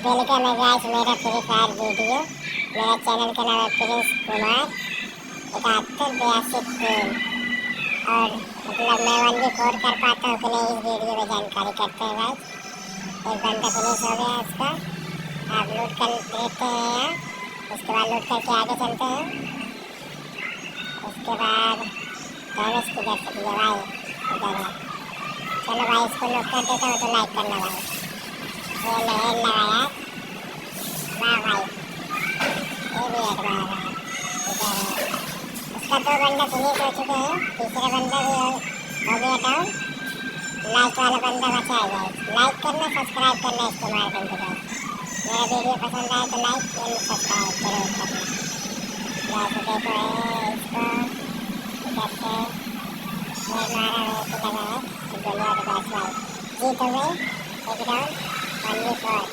Welcome है guys मेरा free fire video. मेरा चैनल का नाम है प्रिंस कुमार 7182 और मतलब मैं 1v4 कर पाता हूँ कि नहीं इस वीडियो में जानकारी करते हैं गाइस। एक बंदा फिनिश हो गया उसका, आप लूट कर लेते हैं यहाँ। उसके बाद लूट करके आगे चलते हैं। उसके बाद डैमेज किधर से दिया भाई, इधर है। चलो भाई इसको लूट कर देता हूँ तो लाइक करना भाई। ये लहर लगा यार, वाह भाई ये भी एक बार है। इधर है उसका, दो बंदा फिनिश हो चुके हैं, तीसरा बंदा भी हो गया डाउन। लास्ट वाला बंदा बचा है गाइस। लाइक करना, सब्सक्राइब करना इस्तेमाल करके गाइस। मेरा वीडियो पसंद आए तो लाइक एंड सब्सक्राइब जरूर करना गाइस। देखो इसको इधर से मैं मारा है, लगा है तो गोलियां तो बस भाई जीत हो गए। एक डाउन 1v4।